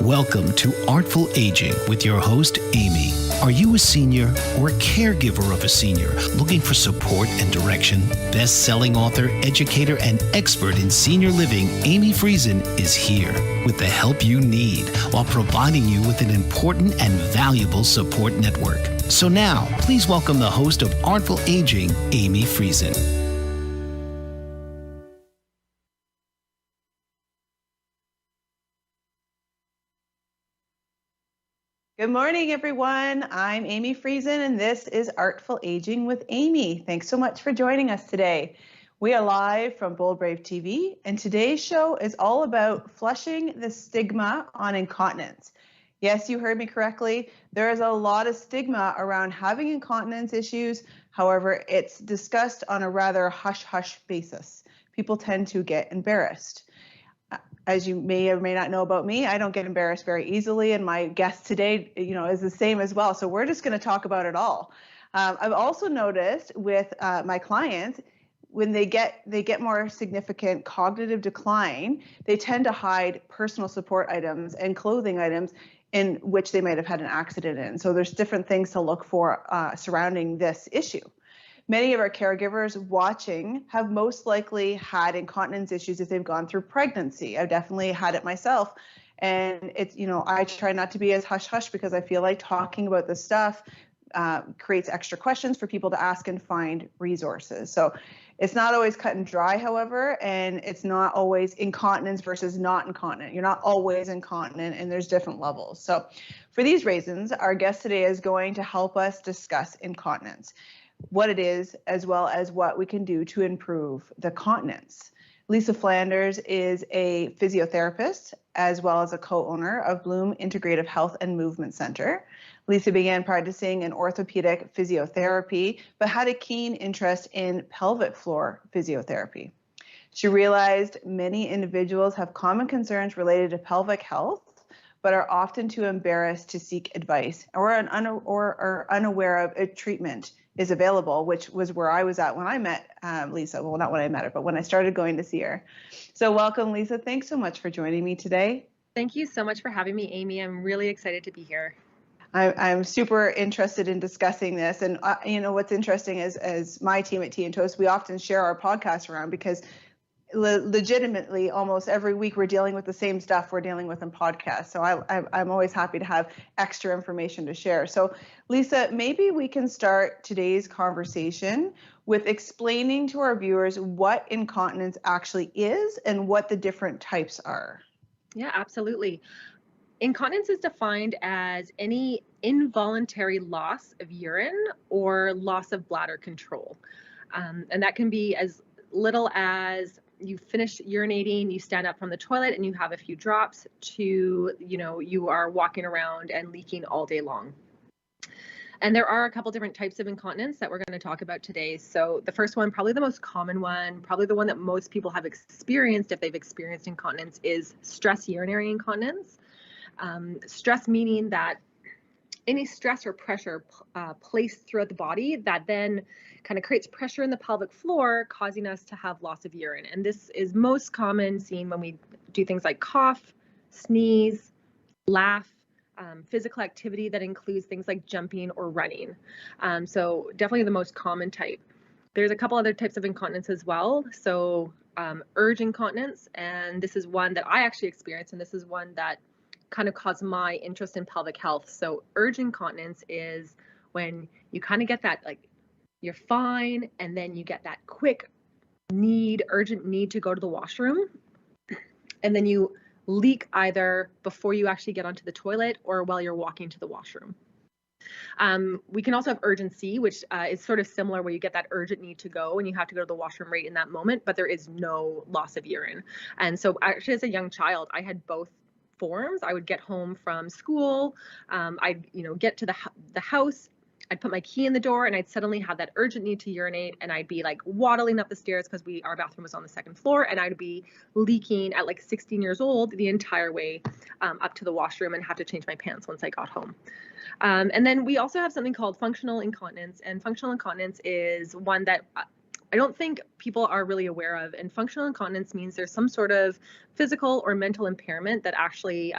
Welcome to Artful Aging with your host, Amy. Are you a senior or a caregiver of a senior looking for support and direction? Best-selling author, educator, and expert in senior living, Amy Friesen is here with the help you need while providing you with an important and valuable support network. So now, please welcome the host of Artful Aging, Amy Friesen. Good morning, everyone. I'm Amy Friesen, and this is Artful Aging with Amy. Thanks so much for joining us today. We are live from Bold Brave TV, and today's show is all about flushing the stigma on incontinence. Yes, you heard me correctly. There is a lot of stigma around having incontinence issues. However, it's discussed on a rather hush-hush basis. People tend to get embarrassed. As you may or may not know about me, I don't get embarrassed very easily, and my guest today, is the same as well. So we're just going to talk about it all. I've also noticed with my clients, when they get more significant cognitive decline, they tend to hide personal support items and clothing items in which they might have had an accident in. So there's different things to look for surrounding this issue. Many of our caregivers watching have most likely had incontinence issues if they've gone through pregnancy. I've definitely had it myself. And it's, I try not to be as hush-hush because I feel like talking about this stuff creates extra questions for people to ask and find resources. So it's not always cut and dry, however, and it's not always incontinence versus not incontinent. You're not always incontinent, and there's different levels. So for these reasons, our guest today is going to help us discuss incontinence, what it is, as well as what we can do to improve the continence. Lisa Flanders is a physiotherapist, as well as a co-owner of Bloom Integrative Health and Movement Center. Lisa began practicing in orthopedic physiotherapy, but had a keen interest in pelvic floor physiotherapy. She realized many individuals have common concerns related to pelvic health, but are often too embarrassed to seek advice or are unaware of a treatment is available, which was where I was at when I met Lisa. Well, not when I met her, but when I started going to see her. So welcome, Lisa. Thanks so much for joining me today. Thank you so much for having me, Amy. I'm really excited to be here. I'm super interested in discussing this. And what's interesting is, as my team at Tea and Toast, we often share our podcast around because legitimately almost every week we're dealing with the same stuff we're dealing with in podcasts. So I'm always happy to have extra information to share. So Lisa, maybe we can start today's conversation with explaining to our viewers what incontinence actually is and what the different types are. Yeah, absolutely. Incontinence is defined as any involuntary loss of urine or loss of bladder control. And that can be as little as you finish urinating, you stand up from the toilet and you have a few drops to, you are walking around and leaking all day long. And there are a couple different types of incontinence that we're going to talk about today. So the first one, probably the most common one, probably the one that most people have experienced if they've experienced incontinence, is stress urinary incontinence. Stress meaning that any stress or pressure placed throughout the body that then kind of creates pressure in the pelvic floor, causing us to have loss of urine. And this is most common seen when we do things like cough, sneeze, laugh, physical activity that includes things like jumping or running. So definitely the most common type. There's a couple other types of incontinence as well. So urge incontinence, and this is one that I actually experienced, and this is one that kind of caused my interest in pelvic health. So urge incontinence is when you kind of get that, like, you're fine, and then you get that quick urgent need to go to the washroom, and then you leak either before you actually get onto the toilet or while you're walking to the washroom. We can also have urgency, which is sort of similar, where you get that urgent need to go and you have to go to the washroom right in that moment, but there is no loss of urine. And so actually, as a young child, I had both forms. I would get home from school, I'd get to the house, I'd put my key in the door, and I'd suddenly have that urgent need to urinate, and I'd be like waddling up the stairs because our bathroom was on the second floor, and I'd be leaking at like 16 years old the entire way up to the washroom and have to change my pants once I got home. And then we also have something called functional incontinence, and functional incontinence is one that I don't think people are really aware of. And functional incontinence means there's some sort of physical or mental impairment that actually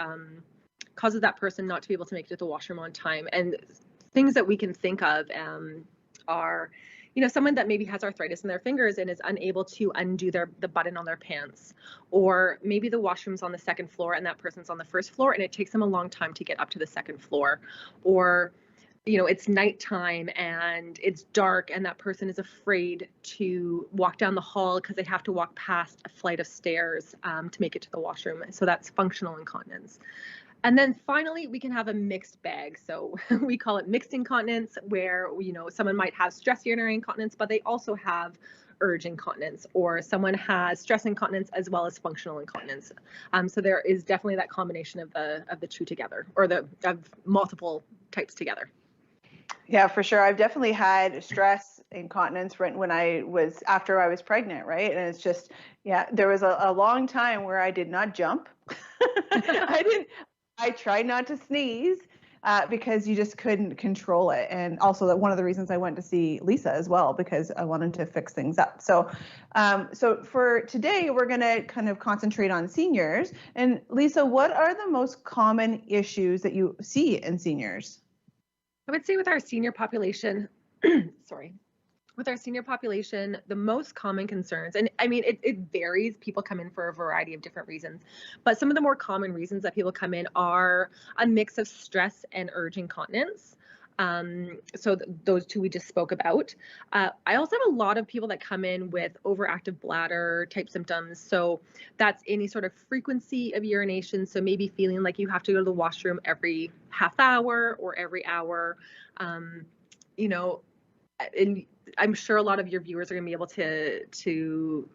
causes that person not to be able to make it to the washroom on time. And things that we can think of are, someone that maybe has arthritis in their fingers and is unable to undo the button on their pants, or maybe the washroom's on the second floor and that person's on the first floor and it takes them a long time to get up to the second floor, or it's nighttime and it's dark and that person is afraid to walk down the hall because they have to walk past a flight of stairs to make it to the washroom. So that's functional incontinence. And then finally, we can have a mixed bag. So we call it mixed incontinence, where, someone might have stress urinary incontinence, but they also have urge incontinence, or someone has stress incontinence as well as functional incontinence. So there is definitely that combination of the two together, or of multiple types together. Yeah, for sure. I've definitely had stress incontinence after I was pregnant, right? And it's just, there was a long time where I did not jump. I tried not to sneeze because you just couldn't control it. And also that one of the reasons I went to see Lisa as well, because I wanted to fix things up. So, so for today, we're going to kind of concentrate on seniors. And Lisa, what are the most common issues that you see in seniors? I would say with our senior population, with our senior population, the most common concerns, and I mean, it varies. People come in for a variety of different reasons, but some of the more common reasons that people come in are a mix of stress and urge incontinence. So those two we just spoke about. I also have a lot of people that come in with overactive bladder type symptoms. So that's any sort of frequency of urination. So maybe feeling like you have to go to the washroom every half hour or every hour, and I'm sure a lot of your viewers are going to be able to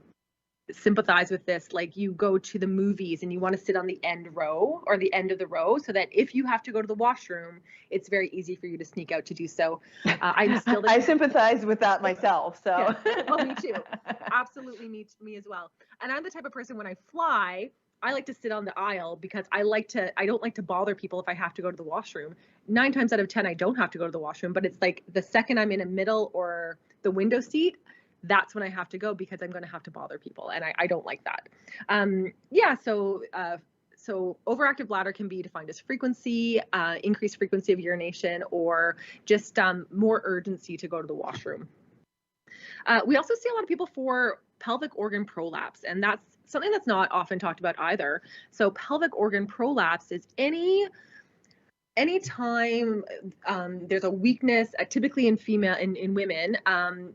sympathize with this. Like, you go to the movies and you want to sit on the end row or the end of the row, so that if you have to go to the washroom, it's very easy for you to sneak out to do so. I sympathize with that myself. So yeah. Oh, me too. Absolutely, me as well. And I'm the type of person, when I fly, I like to sit on the aisle because I don't like to bother people if I have to go to the washroom. 9 times out of 10, I don't have to go to the washroom, but it's like the second I'm in a middle or the window seat, that's when I have to go, because I'm going to have to bother people, and I don't like that. So overactive bladder can be defined as frequency, increased frequency of urination, or just more urgency to go to the washroom. We also see a lot of people for pelvic organ prolapse, and that's something that's not often talked about either. So pelvic organ prolapse is anytime there's a weakness, typically in women.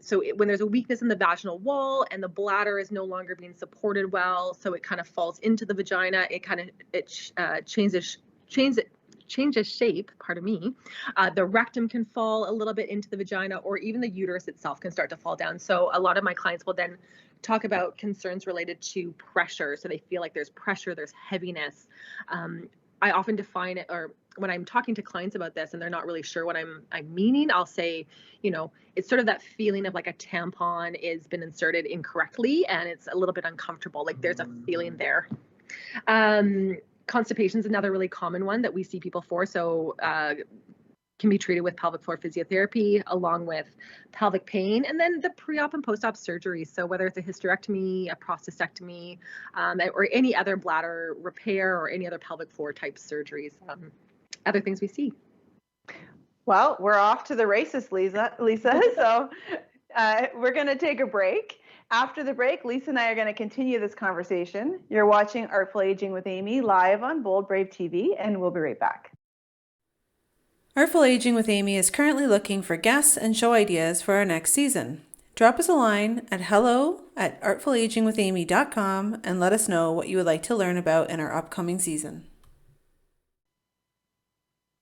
So when there's a weakness in the vaginal wall and the bladder is no longer being supported well, so it kind of falls into the vagina, it changes shape, pardon me. The rectum can fall a little bit into the vagina, or even the uterus itself can start to fall down. So a lot of my clients will then talk about concerns related to pressure. So they feel like there's pressure, there's heaviness. I often define it, or when I'm talking to clients about this and they're not really sure what I'm meaning, I'll say, it's sort of that feeling of like a tampon is been inserted incorrectly and it's a little bit uncomfortable. Like, there's a feeling there. Constipation is another really common one that we see people for. So can be treated with pelvic floor physiotherapy along with pelvic pain, and then the pre-op and post-op surgeries. So whether it's a hysterectomy, a prostatectomy, or any other bladder repair or any other pelvic floor type surgeries, other things we see. Well, we're off to the races, Lisa. So we're going to take a break. After the break, Lisa and I are going to continue this conversation. You're watching Artful Aging with Amy live on Bold Brave TV, and we'll be right back. Artful Aging with Amy is currently looking for guests and show ideas for our next season. Drop us a line at hello@artfulagingwithamy.com and let us know what you would like to learn about in our upcoming season.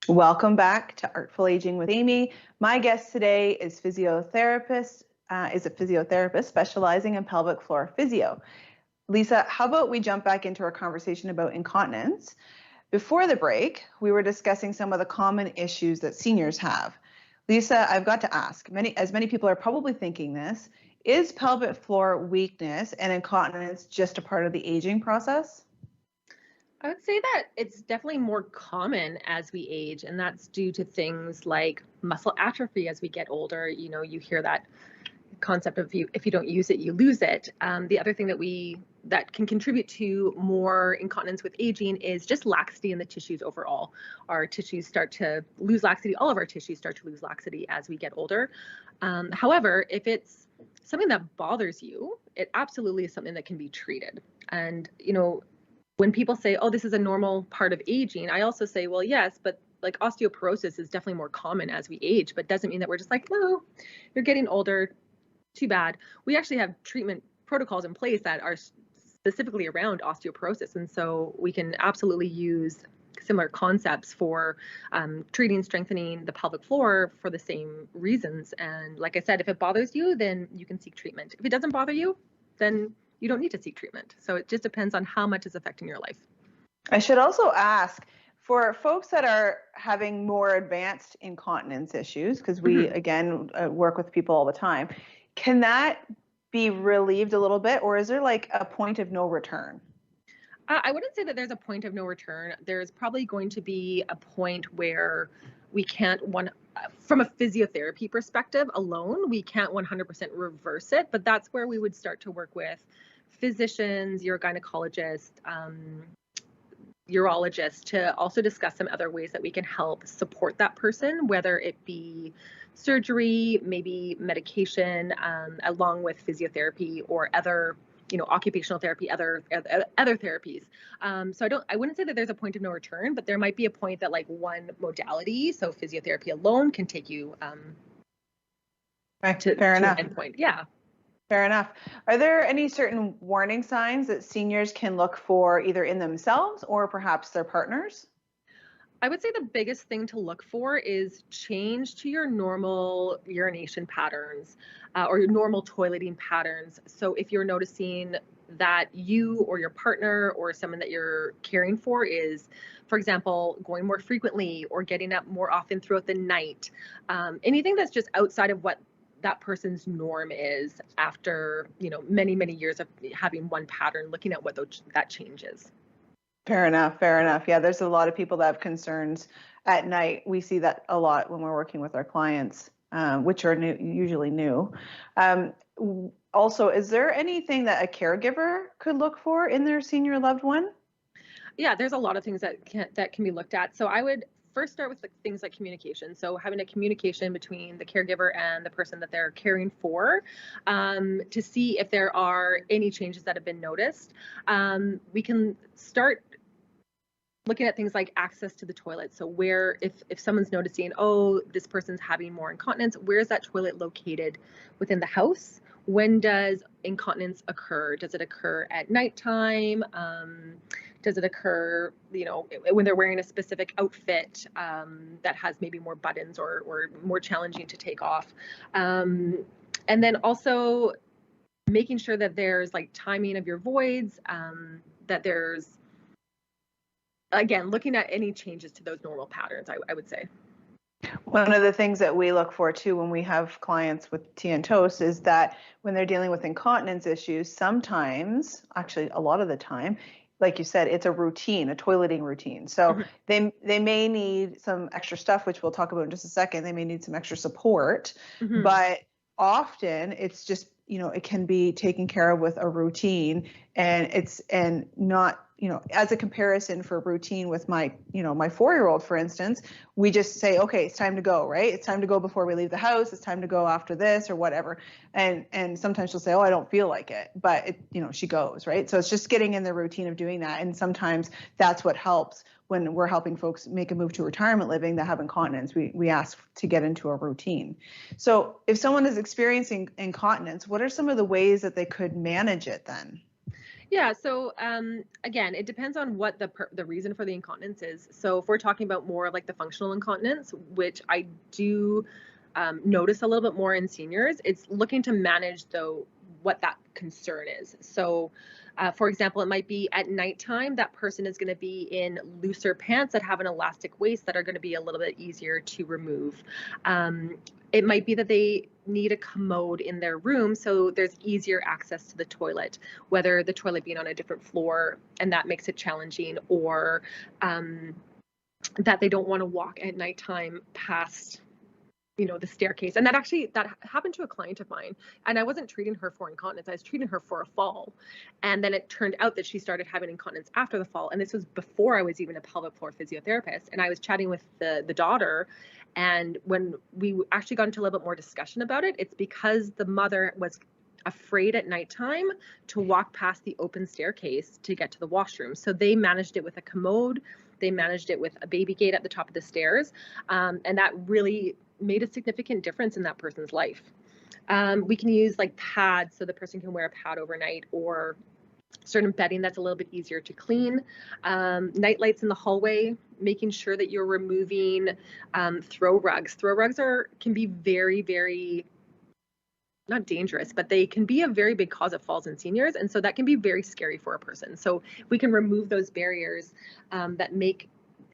Welcome back to Artful Aging with Amy. My guest today is a physiotherapist specializing in pelvic floor physio. Lisa, how about we jump back into our conversation about incontinence? Before the break, we were discussing some of the common issues that seniors have. Lisa, I've got to ask, as many people are probably thinking this, is pelvic floor weakness and incontinence just a part of the aging process? I would say that it's definitely more common as we age, and that's due to things like muscle atrophy as we get older. You hear that concept of if you don't use it, you lose it. The other thing that we that can contribute to more incontinence with aging is just laxity in the tissues overall. Our tissues start to lose laxity. All of our tissues start to lose laxity as we get older. However, if it's something that bothers you, it absolutely is something that can be treated. And, when people say, oh, this is a normal part of aging, I also say, well, yes, but like osteoporosis is definitely more common as we age, but doesn't mean that we're just like, no, you're getting older, too bad. We actually have treatment protocols in place that are specifically around osteoporosis. And so we can absolutely use similar concepts for treating, strengthening the pelvic floor for the same reasons. And like I said, if it bothers you, then you can seek treatment. If it doesn't bother you, then you don't need to seek treatment. So it just depends on how much is affecting your life. I should also ask, for folks that are having more advanced incontinence issues, because we, again, work with people all the time, can that be relieved a little bit, or is there like a point of no return? I wouldn't say that there's a point of no return. There's probably going to be a point where we can't, from a physiotherapy perspective alone, we can't 100% reverse it, but that's where we would start to work with physicians, your gynecologist, urologist, to also discuss some other ways that we can help support that person, whether it be surgery, maybe medication, along with physiotherapy or other, occupational therapy, other therapies. So I wouldn't say that there's a point of no return, but there might be a point that like one modality, so physiotherapy alone, can take you to an endpoint. Yeah. Fair enough. Are there any certain warning signs that seniors can look for either in themselves or perhaps their partners? I would say the biggest thing to look for is change to your normal urination patterns or your normal toileting patterns. So if you're noticing that you or your partner or someone that you're caring for is, for example, going more frequently or getting up more often throughout the night, anything that's just outside of what that person's norm is after, many, many years of having one pattern, looking at what that changes. Fair enough. Fair enough. Yeah, there's a lot of people that have concerns at night. We see that a lot when we're working with our clients, which are usually new. Also, is there anything that a caregiver could look for in their senior loved one? Yeah, there's a lot of things that can be looked at. So I would first start with things like communication. So having a communication between the caregiver and the person that they're caring for, to see if there are any changes that have been noticed. We can start looking at things like access to the toilet. So where, if someone's noticing, oh, this person's having more incontinence, where is that toilet located within the house? When does incontinence occur? Does it occur at nighttime? Does it occur, when they're wearing a specific outfit that has maybe more buttons or more challenging to take off? And then also making sure that there's like timing of your voids, that there's, again, looking at any changes to those normal patterns, I would say. One of the things that we look for too when we have clients with tea and toast is that when they're dealing with incontinence issues, sometimes, actually a lot of the time, like you said, it's a routine, a toileting routine. So they may need some extra stuff, which we'll talk about in just a second. They may need some extra support, but often it's just, it can be taken care of with a routine, and not, as a comparison for routine with my 4-year-old, for instance, we just say, okay, it's time to go, right? It's time to go before we leave the house. It's time to go after this or whatever. And sometimes she'll say, oh, I don't feel like it, but she goes, right? So it's just getting in the routine of doing that. And sometimes that's what helps when we're helping folks make a move to retirement living that have incontinence. We ask to get into a routine. So if someone is experiencing incontinence, what are some of the ways that they could manage it then? Yeah, so again, it depends on what the reason for the incontinence is. So if we're talking about more of like the functional incontinence, which I do notice a little bit more in seniors, it's looking to manage what that concern is. So for example, it might be at nighttime, that person is going to be in looser pants that have an elastic waist that are going to be a little bit easier to remove. It might be that they need a commode in their room so there's easier access to the toilet, whether the toilet being on a different floor and that makes it challenging, or that they don't want to walk at nighttime past the staircase. And that happened to a client of mine, and I wasn't treating her for incontinence. I was treating her for a fall. And then it turned out that she started having incontinence after the fall. And this was before I was even a pelvic floor physiotherapist. And I was chatting with the daughter. And when we actually got into a little bit more discussion about it, it's because the mother was afraid at nighttime to walk past the open staircase to get to the washroom. So they managed it with a commode. They managed it with a baby gate at the top of the stairs. And that really made a significant difference in that person's life. We can use like pads, so the person can wear a pad overnight, or certain bedding that's a little bit easier to clean. Night lights in the hallway, making sure that you're removing throw rugs. Throw rugs can be very, very, not dangerous, but they can be a very big cause of falls in seniors. And so that can be very scary for a person. So we can remove those barriers that make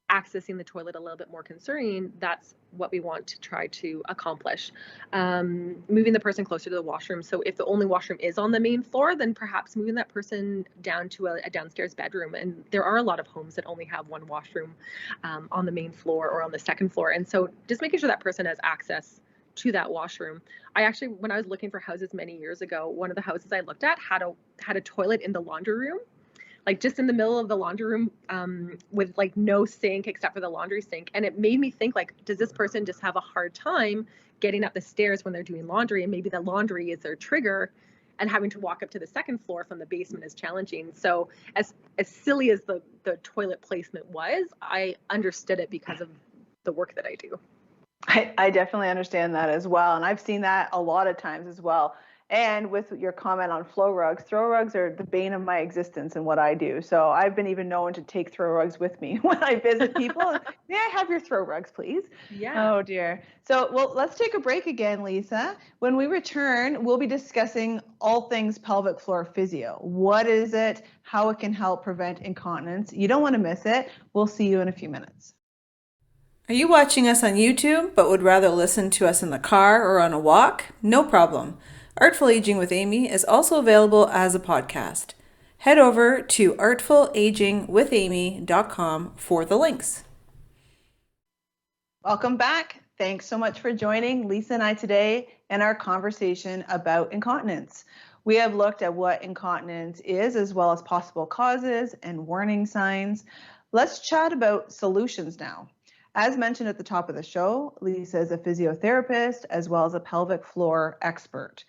accessing the toilet a little bit more concerning. That's what we want to try to accomplish. Moving the person closer to the washroom. So if the only washroom is on the main floor, then perhaps moving that person down to a downstairs bedroom. And there are a lot of homes that only have one washroom on the main floor or on the second floor. And so just making sure that person has access to that washroom. I actually, when I was looking for houses many years ago, one of the houses I looked at had a toilet in the laundry room, like just in the middle of the laundry room, with like no sink except for the laundry sink. And it made me think, like, does this person just have a hard time getting up the stairs when they're doing laundry? And maybe the laundry is their trigger, and having to walk up to the second floor from the basement is challenging. So as silly as the toilet placement was, I understood it because of the work that I do. I definitely understand that as well. And I've seen that a lot of times as well. And with your comment on throw rugs are the bane of my existence in what I do. So I've been even known to take throw rugs with me when I visit people. May I have your throw rugs, please? Yeah. Oh, dear. So, well, let's take a break again, Lisa. When we return, we'll be discussing all things pelvic floor physio. What is it? How it can help prevent incontinence? You don't want to miss it. We'll see you in a few minutes. Are you watching us on YouTube but would rather listen to us in the car or on a walk? No problem. Artful Aging with Amy is also available as a podcast. Head over to artfulagingwithamy.com for the links. Welcome back. Thanks so much for joining Lisa and I today in our conversation about incontinence. We have looked at what incontinence is, as well as possible causes and warning signs. Let's chat about solutions now. As mentioned at the top of the show, Lisa is a physiotherapist as well as a pelvic floor expert.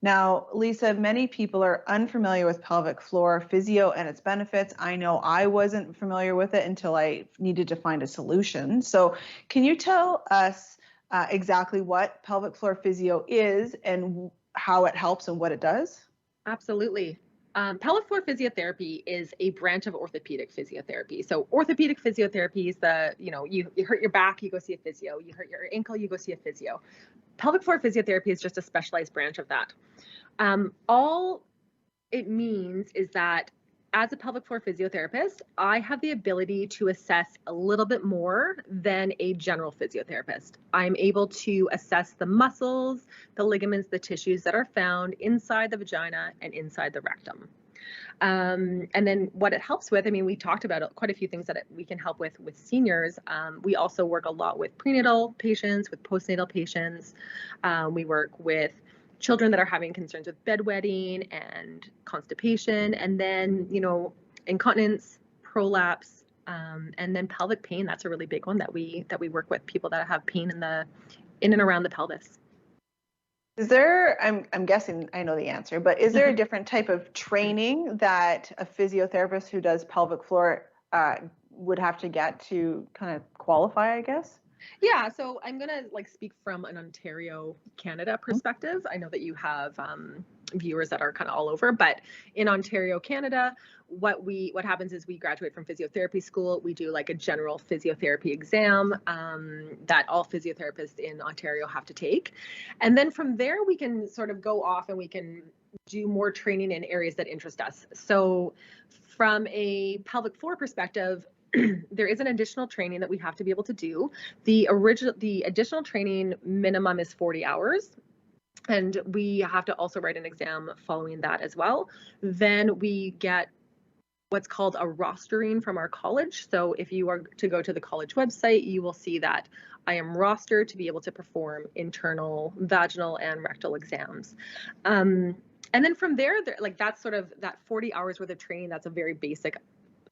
Now, Lisa, many people are unfamiliar with pelvic floor physio and its benefits. I know I wasn't familiar with it until I needed to find a solution. So can you tell us exactly what pelvic floor physio is and how it helps and what it does? Absolutely. Pelvic floor physiotherapy is a branch of orthopedic physiotherapy. So orthopedic physiotherapy is you hurt your back, you go see a physio. You hurt your ankle, you go see a physio. Pelvic floor physiotherapy is just a specialized branch of that. All it means is that as a pelvic floor physiotherapist, I have the ability to assess a little bit more than a general physiotherapist. I'm able to assess the muscles, the ligaments, the tissues that are found inside the vagina and inside the rectum. And then what it helps with, we talked about quite a few things that we can help with seniors. We also work a lot with prenatal patients, with postnatal patients. We work with children that are having concerns with bedwetting and constipation, and then, incontinence, prolapse, and then pelvic pain. That's a really big one that we work with, people that have pain in and around the pelvis. Is there, I'm guessing I know the answer, but is there a different type of training that a physiotherapist who does pelvic floor would have to get to kind of qualify, I guess? Yeah, so I'm gonna speak from an Ontario, Canada perspective. I know that you have viewers that are kind of all over, but in Ontario, Canada, what happens is we graduate from physiotherapy school. We do like a general physiotherapy exam that all physiotherapists in Ontario have to take, and then from there we can sort of go off and we can do more training in areas that interest us. So from a pelvic floor perspective, there is an additional training that we have to be able to do. The additional training minimum is 40 hours. And we have to also write an exam following that as well. Then we get what's called a rostering from our college. So if you are to go to the college website, you will see that I am rostered to be able to perform internal, vaginal, and rectal exams. And then from there, like that's sort of that 40 hours worth of training. That's a very basic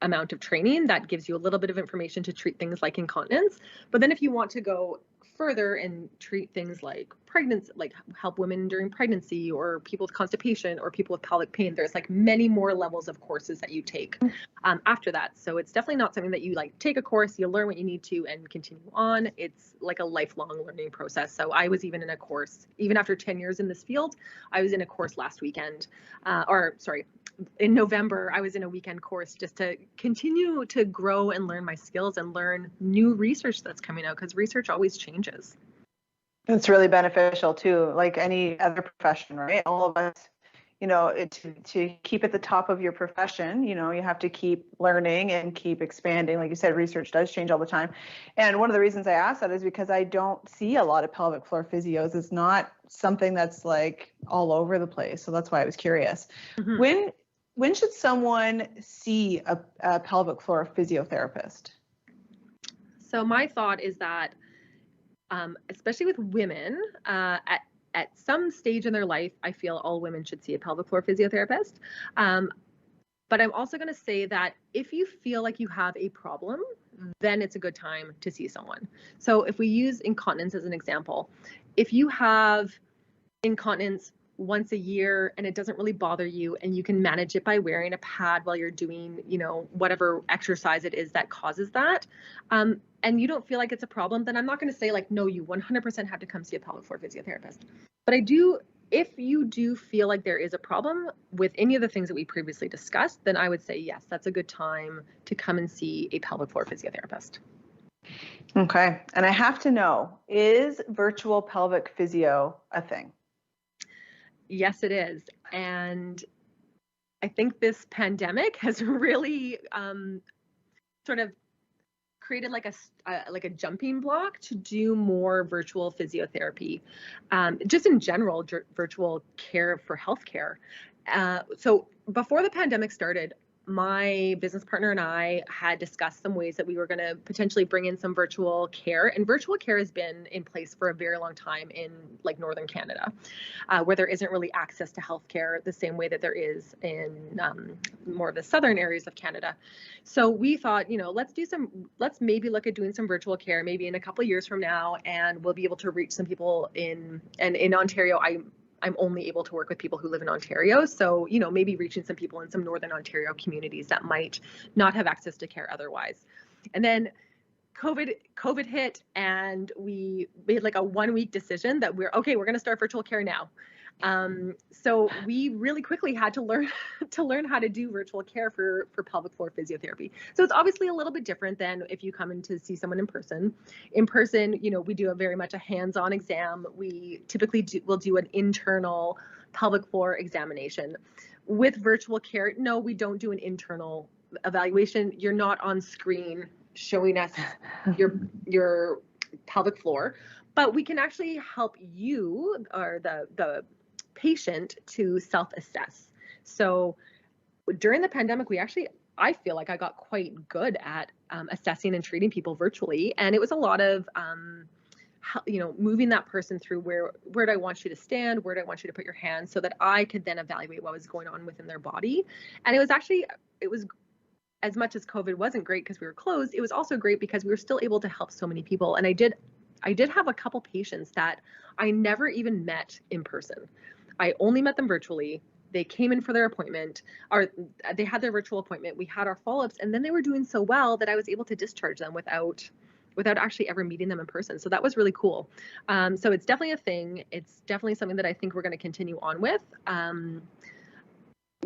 amount of training that gives you a little bit of information to treat things like incontinence. But then if you want to go further and treat things like pregnancy, like help women during pregnancy or people with constipation or people with pelvic pain, there's like many more levels of courses that you take after that. So it's definitely not something that you like take a course, you learn what you need to and continue on. It's like a lifelong learning process. So I was even in a course, even after 10 years in this field, I was in a course last weekend, in November, I was in a weekend course just to continue to grow and learn my skills and learn new research that's coming out, because research always changes. It's really beneficial too, like any other profession, right? All of us, to keep at the top of your profession, you have to keep learning and keep expanding. Like you said, research does change all the time. And one of the reasons I asked that is because I don't see a lot of pelvic floor physios. It's not something that's like all over the place. So that's why I was curious. Mm-hmm. When should someone see a pelvic floor physiotherapist? So my thought is that, especially with women, at some stage in their life, I feel all women should see a pelvic floor physiotherapist. But I'm also going to say that if you feel like you have a problem, then it's a good time to see someone. So if we use incontinence as an example, if you have incontinence once a year and it doesn't really bother you and you can manage it by wearing a pad while you're doing, whatever exercise it is that causes that, and you don't feel like it's a problem, then I'm not going to say like, no, you 100% have to come see a pelvic floor physiotherapist. But if you do feel like there is a problem with any of the things that we previously discussed, then I would say, yes, that's a good time to come and see a pelvic floor physiotherapist. Okay. And I have to know, is virtual pelvic physio a thing? Yes, it is. And I think this pandemic has really sort of created like a jumping block to do more virtual physiotherapy, just in general, virtual care for healthcare. So before the pandemic started, my business partner and I had discussed some ways that we were going to potentially bring in some virtual care. And virtual care has been in place for a very long time in like Northern Canada, where there isn't really access to healthcare the same way that there is in more of the southern areas of Canada. So we thought, let's maybe look at doing some virtual care maybe in a couple of years from now, and we'll be able to reach some people in Ontario. I'm only able to work with people who live in Ontario. So, maybe reaching some people in some Northern Ontario communities that might not have access to care otherwise. And then COVID hit, and we made like a 1-week decision that we're going to start virtual care now. So we really quickly had to learn how to do virtual care for pelvic floor physiotherapy. So it's obviously a little bit different than if you come in to see someone in person. In person, we do very much a hands-on exam. We typically will do an internal pelvic floor examination. With virtual care, no, we don't do an internal evaluation. You're not on screen showing us your pelvic floor, but we can actually help you or the patient to self-assess. So during the pandemic, I feel like I got quite good at assessing and treating people virtually. And it was a lot of, moving that person through where do I want you to stand? Where do I want you to put your hands, so that I could then evaluate what was going on within their body. And it was as much as COVID wasn't great because we were closed, it was also great because we were still able to help so many people. And I did have a couple patients that I never even met in person. I only met them virtually. They came in for their appointment, or they had their virtual appointment. We had our follow-ups, and then they were doing so well that I was able to discharge them without actually ever meeting them in person. So that was really cool. So it's definitely a thing. It's definitely something that I think we're going to continue on with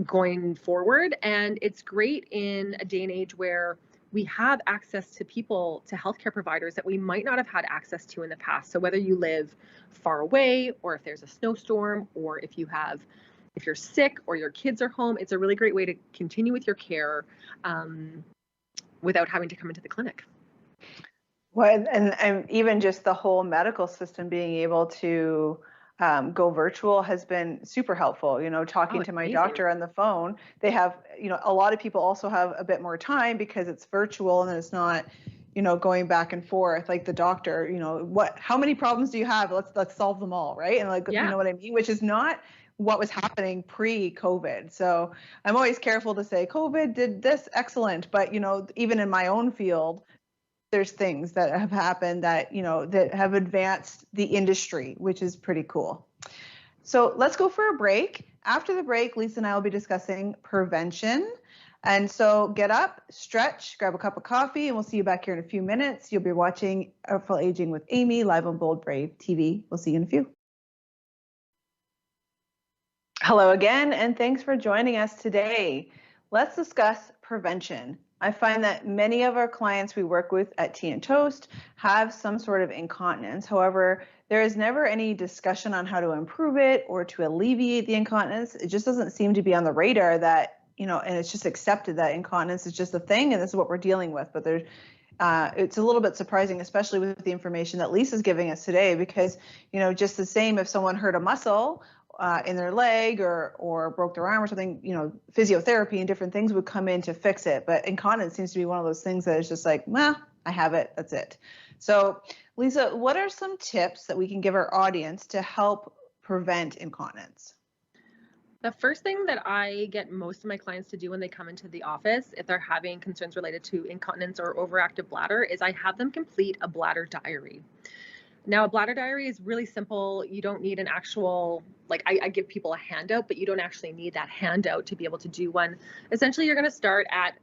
going forward. And it's great in a day and age where we have access to people, to healthcare providers that we might not have had access to in the past. So whether you live far away, or if there's a snowstorm, or if you're sick or your kids are home, it's a really great way to continue with your care without having to come into the clinic. Well, and even just the whole medical system being able to go virtual has been super helpful. Talking to my Amazing. doctor on the phone, they have, a lot of people also have a bit more time because it's virtual and it's not, going back and forth like the doctor, how many problems do you have? Let's solve them all, right? And like, Yeah. you know what I mean? Which is not what was happening pre-COVID. So I'm always careful to say COVID did this excellent, but even in my own field, there's things that have happened that, that have advanced the industry, which is pretty cool. So let's go for a break. After the break, Lisa and I will be discussing prevention. And so get up, stretch, grab a cup of coffee, and we'll see you back here in a few minutes. You'll be watching Artful Aging with Amy live on Bold Brave TV. We'll see you in a few. Hello again, and thanks for joining us today. Let's discuss prevention. I find that many of our clients we work with at Tea and Toast have some sort of incontinence. However, there is never any discussion on how to improve it or to alleviate the incontinence. It just doesn't seem to be on the radar that, and it's just accepted that incontinence is just a thing and this is what we're dealing with. But it's a little bit surprising, especially with the information that Lisa's giving us today, because, just the same if someone hurt a muscle in their leg or broke their arm or something, physiotherapy and different things would come in to fix it. But incontinence seems to be one of those things that is just like, well, I have it, that's it. So Lisa, what are some tips that we can give our audience to help prevent incontinence? The first thing that I get most of my clients to do when they come into the office, if they're having concerns related to incontinence or overactive bladder, is I have them complete a bladder diary. Now, a bladder diary is really simple. You don't need an actual, I give people a handout, but you don't actually need that handout to be able to do one. Essentially, you're going to start at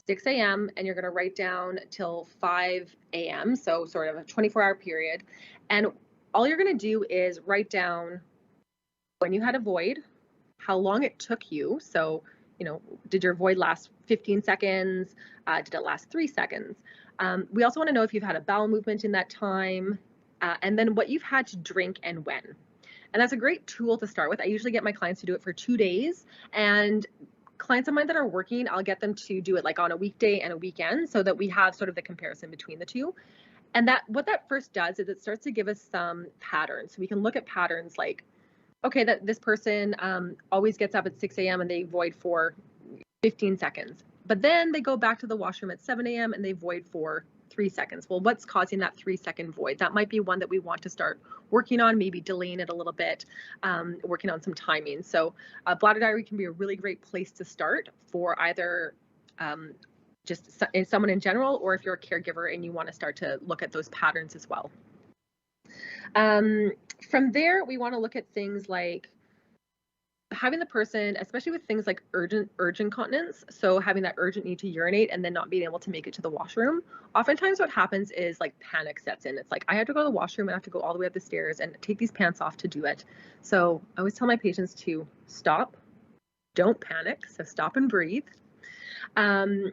6 a.m. and you're going to write down till 5 a.m. So sort of a 24-hour period. And all you're going to do is write down when you had a void, how long it took you. So, did your void last 15 seconds? Did it last 3 seconds? We also want to know if you've had a bowel movement in that time. And then what you've had to drink and when. And that's a great tool to start with. I usually get my clients to do it for 2 days. And clients of mine that are working, I'll get them to do it like on a weekday and a weekend so that we have sort of the comparison between the two. And what that first does is it starts to give us some patterns. So we can look at patterns like, okay, that this person always gets up at 6 a.m. and they void for 15 seconds. But then they go back to the washroom at 7 a.m. and they void for 3 seconds. Well, what's causing that 3-second void? That might be one that we want to start working on, maybe delaying it a little bit, working on some timing. So bladder diary can be a really great place to start for either just someone in general, or if you're a caregiver and you want to start to look at those patterns as well. From there, we want to look at things like having the person, especially with things like urgent incontinence, so having that urgent need to urinate and then not being able to make it to the washroom. Oftentimes what happens is like panic sets in. It's like, I have to go to the washroom and I have to go all the way up the stairs and take these pants off to do it. So I always tell my patients to stop, don't panic, so stop and breathe. And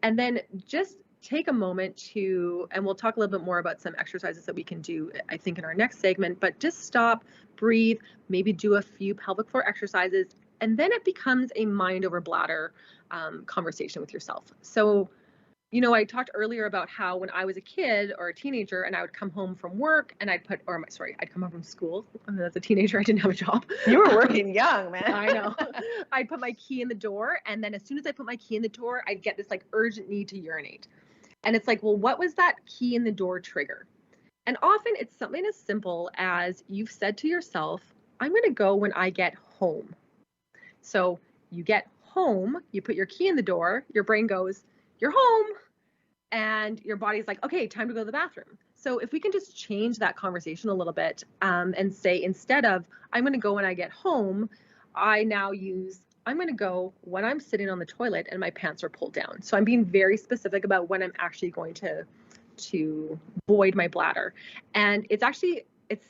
then just take a moment to, and we'll talk a little bit more about some exercises that we can do, I think, in our next segment, but just stop, breathe, maybe do a few pelvic floor exercises, and then it becomes a mind over bladder conversation with yourself. So, I talked earlier about how when I was a kid or a teenager and I would come home from work and I'd come home from school. And as a teenager, I didn't have a job. You were working young, man. I know. I'd put my key in the door. And then as soon as I put my key in the door, I'd get this like urgent need to urinate. And it's like, well, what was that key in the door trigger? And often it's something as simple as you've said to yourself, I'm going to go when I get home. So you get home, you put your key in the door, your brain goes, you're home, and your body's like, okay, time to go to the bathroom. So if we can just change that conversation a little bit and say, instead of I'm going to go when I get home, I now use I'm going to go when I'm sitting on the toilet and my pants are pulled down. So I'm being very specific about when I'm actually going to void my bladder. And it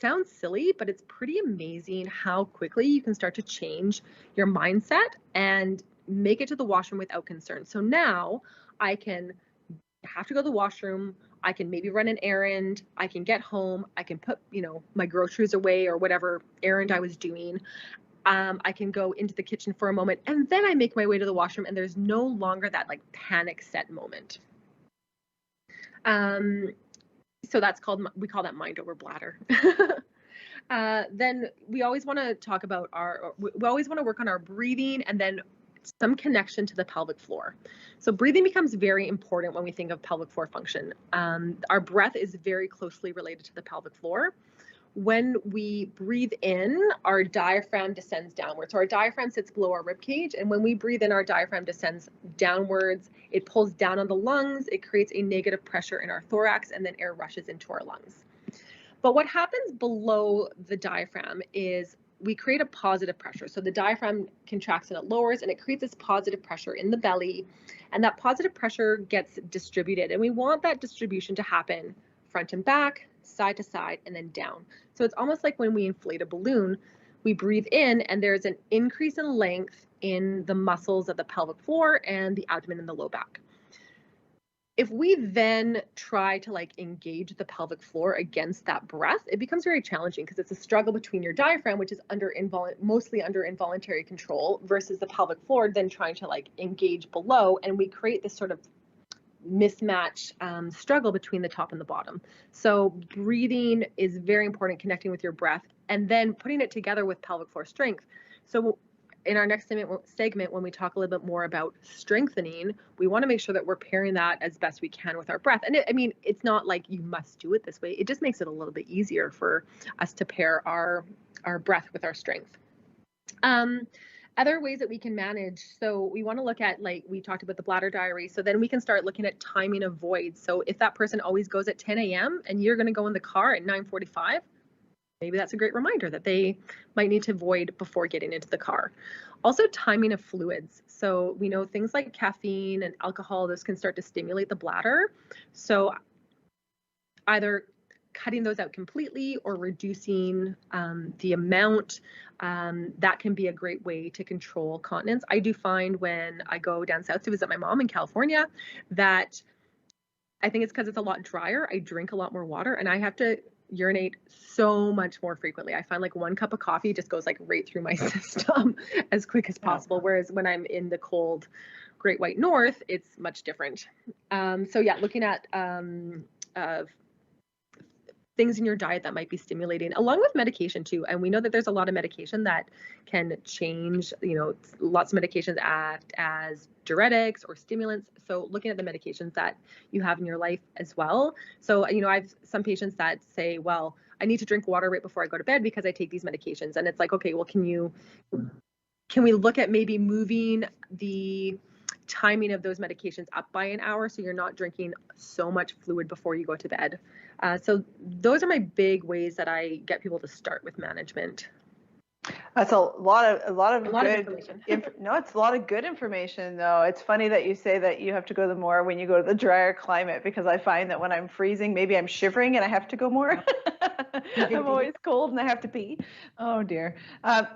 sounds silly, but it's pretty amazing how quickly you can start to change your mindset and make it to the washroom without concern. So now I can have to go to the washroom. I can maybe run an errand. I can get home. I can put, my groceries away or whatever errand I was doing. I can go into the kitchen for a moment and then I make my way to the washroom and there's no longer that like panic set moment. So we call that mind over bladder. then we always want to talk about we always want to work on our breathing and then some connection to the pelvic floor. So breathing becomes very important when we think of pelvic floor function. Our breath is very closely related to the pelvic floor. When we breathe in, our diaphragm descends downwards. So our diaphragm sits below our rib cage, and when we breathe in, our diaphragm descends downwards. It pulls down on the lungs. It creates a negative pressure in our thorax, and then air rushes into our lungs. But what happens below the diaphragm is we create a positive pressure. So the diaphragm contracts and it lowers, and it creates this positive pressure in the belly, and that positive pressure gets distributed. And we want that distribution to happen front and back, side to side, and then down. So it's almost like when we inflate a balloon, we breathe in and there's an increase in length in the muscles of the pelvic floor and the abdomen and the low back. If we then try to engage the pelvic floor against that breath, it becomes very challenging because it's a struggle between your diaphragm, which is mostly under involuntary control, versus the pelvic floor then trying to engage below, and we create this sort of mismatch struggle between the top and the bottom. So breathing is very important, connecting with your breath, and then putting it together with pelvic floor strength. So in our next segment, when we talk a little bit more about strengthening, we want to make sure that we're pairing that as best we can with our breath. And it's not like you must do it this way. It just makes it a little bit easier for us to pair our breath with our strength. Other ways that we can manage, so we want to look at, we talked about the bladder diary, so then we can start looking at timing of voids. So if that person always goes at 10 a.m. and you're going to go in the car at 9:45, maybe that's a great reminder that they might need to void before getting into the car. Also, timing of fluids. So we know things like caffeine and alcohol, those can start to stimulate the bladder. So either cutting those out completely or reducing the amount, that can be a great way to control continence. I do find when I go down south to visit my mom in California that I think it's because it's a lot drier. I drink a lot more water and I have to urinate so much more frequently. I find 1 cup of coffee just goes right through my system as quick as possible. Whereas when I'm in the cold Great White North, it's much different. So yeah, looking at things in your diet that might be stimulating, along with medication too. And we know that there's a lot of medication that can change, lots of medications act as diuretics or stimulants. So looking at the medications that you have in your life as well. So, I've some patients that say, well, I need to drink water right before I go to bed because I take these medications. And it's okay, well, can we look at maybe moving the timing of those medications up by an hour so you're not drinking so much fluid before you go to bed? So those are my big ways that I get people to start with management. That's a lot of good information. No, it's a lot of good information though. It's funny that you say that you have to go the more when you go to the drier climate, because I find that when I'm freezing, maybe I'm shivering and I have to go more. I'm always cold and I have to pee. Oh dear.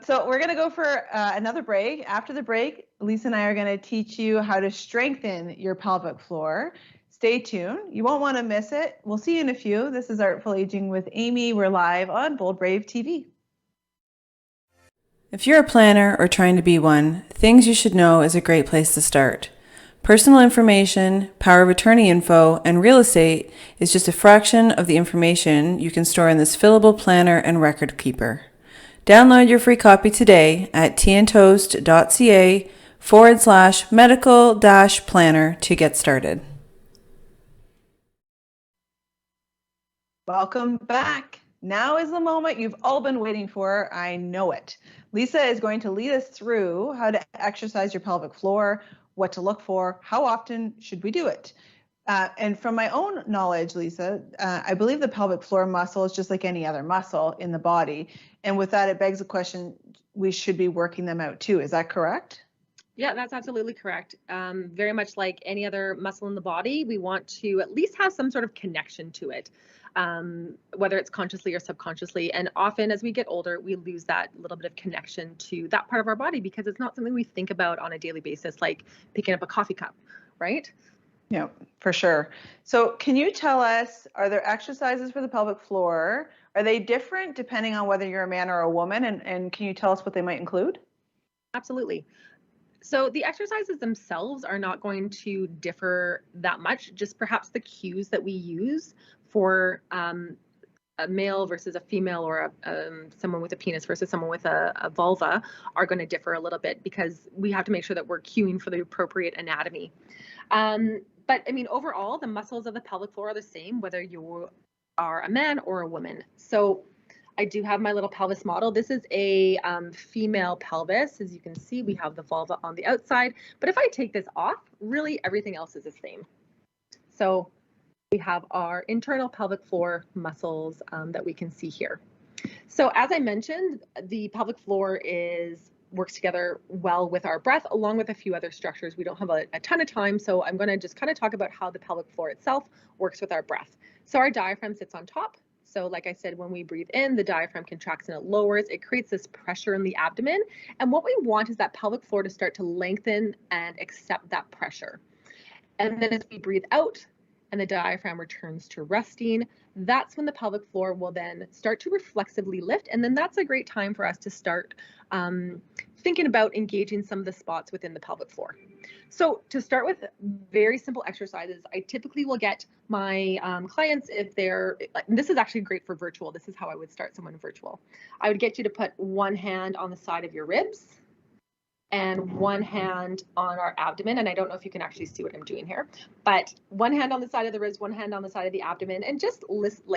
So we're going to go for another break. After the break, Lisa and I are going to teach you how to strengthen your pelvic floor. Stay tuned. You won't want to miss it. We'll see you in a few. This is Artful Aging with Amy. We're live on Bold Brave TV. If you're a planner or trying to be one, Things You Should Know is a great place to start. Personal information, power of attorney info, and real estate is just a fraction of the information you can store in this fillable planner and record keeper. Download your free copy today at teaandtoast.ca/medical-planner to get started. Welcome back. Now is the moment you've all been waiting for. I know it. Lisa is going to lead us through how to exercise your pelvic floor, what to look for, how often should we do it. And from my own knowledge, Lisa, I believe the pelvic floor muscle is just like any other muscle in the body. And with that, it begs the question, we should be working them out too. Is that correct? Yeah, that's absolutely correct. Very much like any other muscle in the body, we want to at least have some sort of connection to it, whether it's consciously or subconsciously. And often as we get older, we lose that little bit of connection to that part of our body because it's not something we think about on a daily basis, like picking up a coffee cup, right? Yeah, for sure. So can you tell us, are there exercises for the pelvic floor? Are they different depending on whether you're a man or a woman? And can you tell us what they might include? Absolutely. So the exercises themselves are not going to differ that much, just perhaps the cues that we use for a male versus a female, or someone with a penis versus someone with a vulva are going to differ a little bit, because we have to make sure that we're cueing for the appropriate anatomy. But I mean, overall, the muscles of the pelvic floor are the same, whether you are a man or a woman. So I do have my little pelvis model. This is a female pelvis. As you can see, we have the vulva on the outside. But if I take this off, really everything else is the same. So we have our internal pelvic floor muscles that we can see here. So as I mentioned, the pelvic floor works together well with our breath, along with a few other structures. We don't have a ton of time, so I'm going to just kind of talk about how the pelvic floor itself works with our breath. So our diaphragm sits on top. So like I said, when we breathe in, the diaphragm contracts and it lowers. It creates this pressure in the abdomen. And what we want is that pelvic floor to start to lengthen and accept that pressure. And then as we breathe out and the diaphragm returns to resting, that's when the pelvic floor will then start to reflexively lift. And then that's a great time for us to start thinking about engaging some of the spots within the pelvic floor. So to start with very simple exercises, I typically will get my clients, if they're, this is actually great for virtual. This is how I would start someone virtual. I would get you to put one hand on the side of your ribs and one hand on our abdomen. And I don't know if you can actually see what I'm doing here, but one hand on the side of the ribs, one hand on the side of the abdomen, and just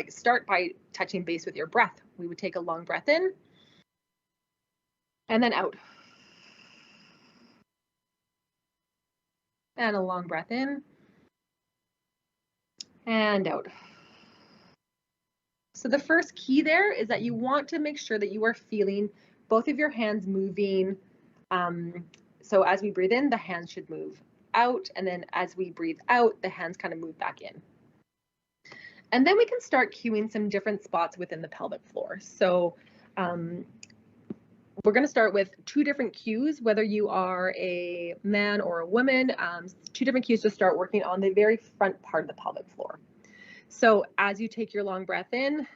start by touching base with your breath. We would take a long breath in and then out. And a long breath in and out. So the first key there is that you want to make sure that you are feeling both of your hands moving. So as we breathe in, the hands should move out, and then as we breathe out, the hands kind of move back in. And then we can start cueing some different spots within the pelvic floor. So we're going to start with two different cues, whether you are a man or a woman, two different cues to start working on the very front part of the pelvic floor. So as you take your long breath in,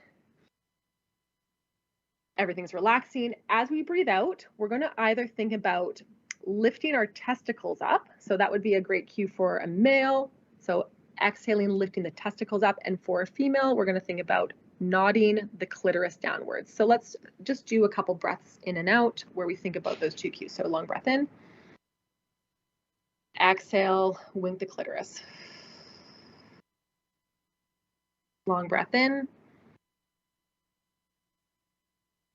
everything's relaxing. As we breathe out, we're going to either think about lifting our testicles up. So that would be a great cue for a male. So exhaling, lifting the testicles up. And for a female, we're going to think about nodding the clitoris downwards. So let's just do a couple breaths in and out where we think about those two cues. So long breath in. Exhale, wink the clitoris. Long breath in.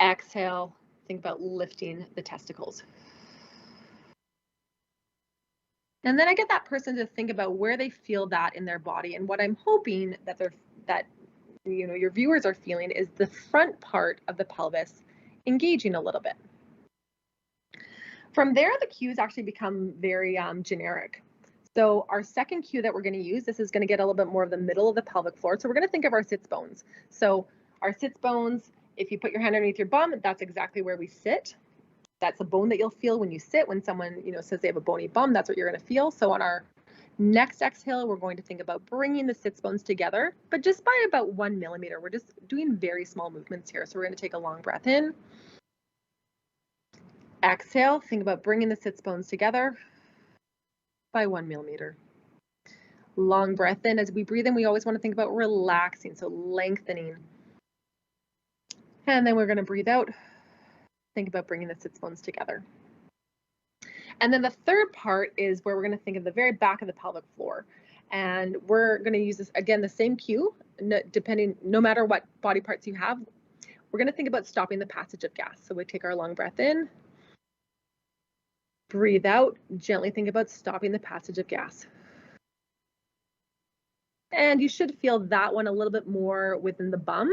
Exhale, think about lifting the testicles. And then I get that person to think about where they feel that in their body. And what I'm hoping that your viewers are feeling is the front part of the pelvis engaging a little bit. From there, the cues actually become very generic. So our second cue that we're going to use, this is going to get a little bit more of the middle of the pelvic floor. So we're going to think of our sits bones. So our sits bones, if you put your hand underneath your bum, that's exactly where we sit. That's a bone that you'll feel when you sit. When someone, says they have a bony bum, that's what you're going to feel. So on our next exhale, we're going to think about bringing the sits bones together, but just by about 1 millimeter. We're just doing very small movements here. So we're going to take a long breath in. Exhale, think about bringing the sits bones together by 1 millimeter. Long breath in. As we breathe in, we always want to think about relaxing, so lengthening. And then we're going to breathe out. Think about bringing the sits bones together. And then the third part is where we're going to think of the very back of the pelvic floor. And we're going to use this, again, the same cue, no matter what body parts you have. We're going to think about stopping the passage of gas. So we take our long breath in, breathe out, gently think about stopping the passage of gas. And you should feel that one a little bit more within the bum.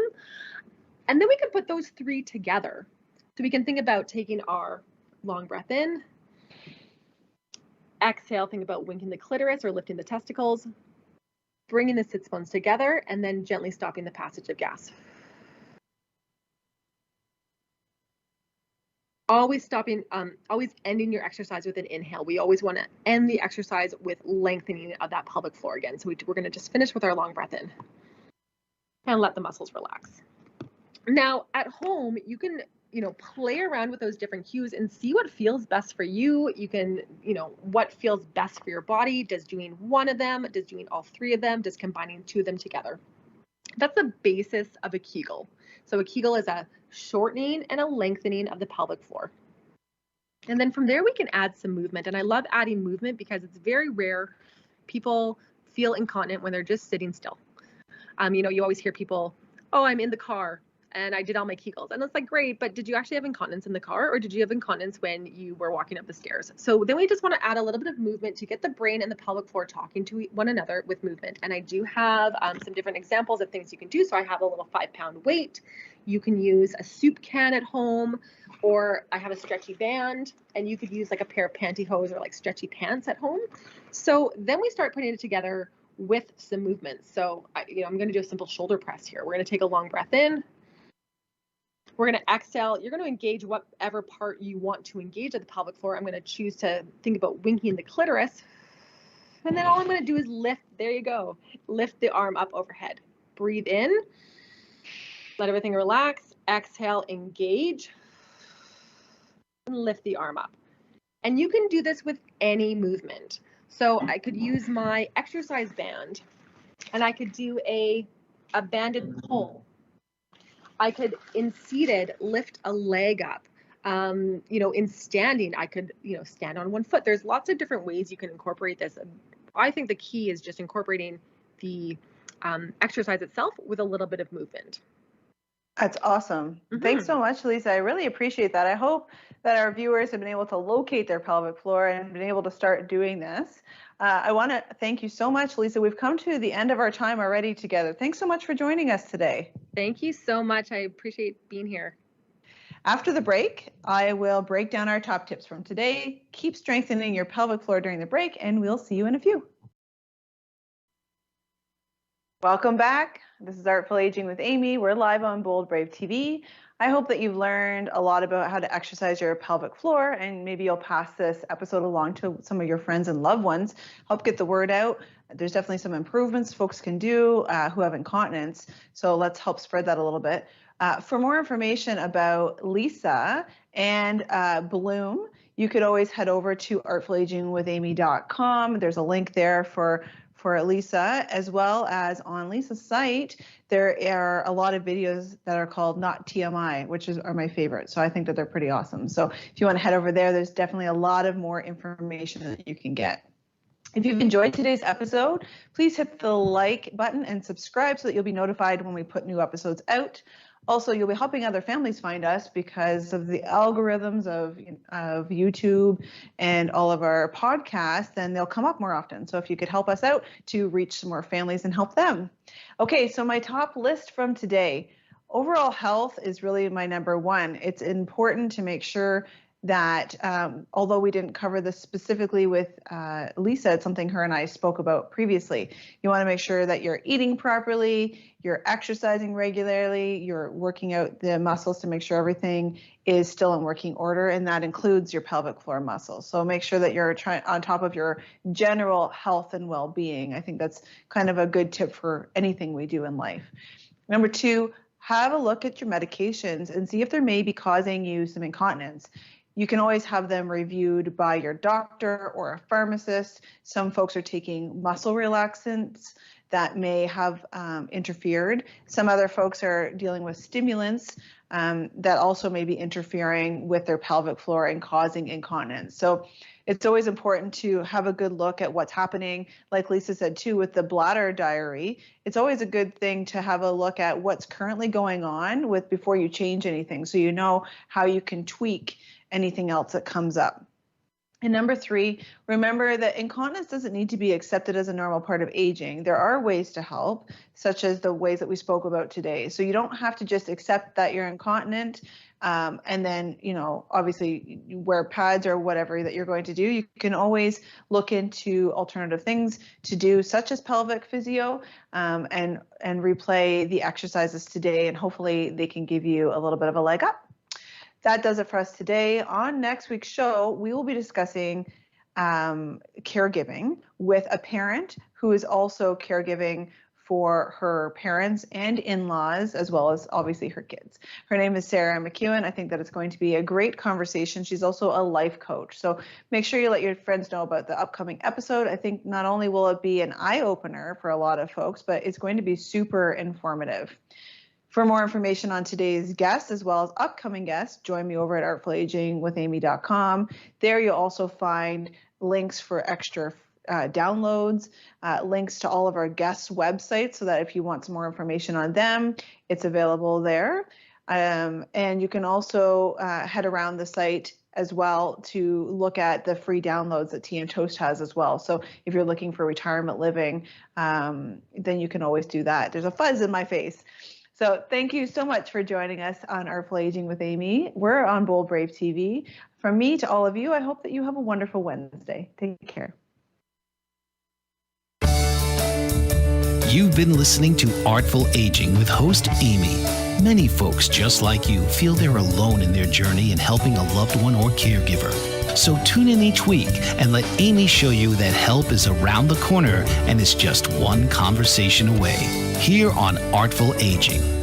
And then we can put those three together. So we can think about taking our long breath in, exhale, think about winking the clitoris or lifting the testicles, bringing the sits bones together, and then gently stopping the passage of gas. Always ending your exercise with an inhale. We always want to end the exercise with lengthening of that pelvic floor again. So we're going to just finish with our long breath in and let the muscles relax. Now at home, you can play around with those different cues and see what feels best for you. You can, what feels best for your body. Does doing one of them, does doing all three of them, does combining two of them together. That's the basis of a Kegel. So a Kegel is a shortening and a lengthening of the pelvic floor. And then from there, we can add some movement. And I love adding movement because it's very rare people feel incontinent when they're just sitting still. You always hear people, oh, I'm in the car and I did all my Kegels. And it's like, great, but did you actually have incontinence in the car, or did you have incontinence when you were walking up the stairs? So then we just want to add a little bit of movement to get the brain and the pelvic floor talking to one another with movement. And I do have some different examples of things you can do. So I have a little 5-pound weight. You can use a soup can at home, or I have a stretchy band, and you could use like a pair of pantyhose or like stretchy pants at home. So then we start putting it together with some movement. So I'm going to do a simple shoulder press here. We're going to take a long breath in. We're going to exhale. You're going to engage whatever part you want to engage at the pelvic floor. I'm going to choose to think about winking the clitoris. And then all I'm going to do is lift. There you go. Lift the arm up overhead. Breathe in. Let everything relax. Exhale, engage. And lift the arm up. And you can do this with any movement. So I could use my exercise band, and I could do a banded pull. I could, in seated, lift a leg up. In standing, I could, stand on one foot. There's lots of different ways you can incorporate this. I think the key is just incorporating the exercise itself with a little bit of movement. That's awesome. Thanks so much, Lisa. I really appreciate that. I hope that our viewers have been able to locate their pelvic floor and been able to start doing this. I want to thank you so much, Lisa. We've come to the end of our time already together. Thanks so much for joining us today. Thank you so much. I appreciate being here. After the break, I will break down our top tips from today. Keep strengthening your pelvic floor during the break, and we'll see you in a few. Welcome back. This is Artful Aging with Amy. We're live on Bold Brave TV. I hope that you've learned a lot about how to exercise your pelvic floor, and maybe you'll pass this episode along to some of your friends and loved ones. Help get the word out. There's definitely some improvements folks can do who have incontinence. So let's help spread that a little bit. For more information about Lisa and Bloom, you could always head over to artfulagingwithamy.com. There's a link there for Lisa, as well as on Lisa's site, there are a lot of videos that are called Not TMI, which are my favorite. So I think that they're pretty awesome. So if you want to head over there, there's definitely a lot of more information that you can get. If you've enjoyed today's episode, please hit the like button and subscribe so that you'll be notified when we put new episodes out. Also, you'll be helping other families find us because of the algorithms of YouTube and all of our podcasts, then they'll come up more often. So if you could help us out to reach some more families and help them. Okay, so my top list from today. Overall health is really my number one. It's important to make sure that although we didn't cover this specifically with Lisa, it's something her and I spoke about previously. You want to make sure that you're eating properly, you're exercising regularly, you're working out the muscles to make sure everything is still in working order, and that includes your pelvic floor muscles. So make sure that you're on top of your general health and well-being. I think that's kind of a good tip for anything we do in life. Number two, have a look at your medications and see if they may be causing you some incontinence. You can always have them reviewed by your doctor or a pharmacist. Some folks are taking muscle relaxants that may have interfered. Some other folks are dealing with stimulants that also may be interfering with their pelvic floor and causing incontinence. So it's always important to have a good look at what's happening. Like Lisa said too, with the bladder diary, it's always a good thing to have a look at what's currently going on before you change anything, so you know how you can tweak anything else that comes up. And number three, remember that incontinence doesn't need to be accepted as a normal part of aging. There are ways to help, such as the ways that we spoke about today. So you don't have to just accept that you're incontinent and then, obviously wear pads or whatever that you're going to do. You can always look into alternative things to do, such as pelvic physio, and replay the exercises today, and hopefully they can give you a little bit of a leg up. That does it for us today. On next week's show, we will be discussing caregiving with a parent who is also caregiving for her parents and in-laws, as well as obviously her kids. Her name is Sarah McEwen. I think that it's going to be a great conversation. She's also a life coach. So make sure you let your friends know about the upcoming episode. I think not only will it be an eye-opener for a lot of folks, but it's going to be super informative. For more information on today's guest, as well as upcoming guests, join me over at artfulagingwithamy.com. There you'll also find links for extra downloads, links to all of our guests' websites, so that if you want some more information on them, it's available there. And you can also head around the site as well to look at the free downloads that TM Toast has as well. So if you're looking for retirement living, then you can always do that. There's a fuzz in my face. So thank you so much for joining us on Artful Aging with Amy. We're on Bold Brave TV. From me to all of you, I hope that you have a wonderful Wednesday. Take care. You've been listening to Artful Aging with host Amy. Many folks just like you feel they're alone in their journey in helping a loved one or caregiver. So tune in each week and let Amy show you that help is around the corner and is just one conversation away. Here on Artful Aging.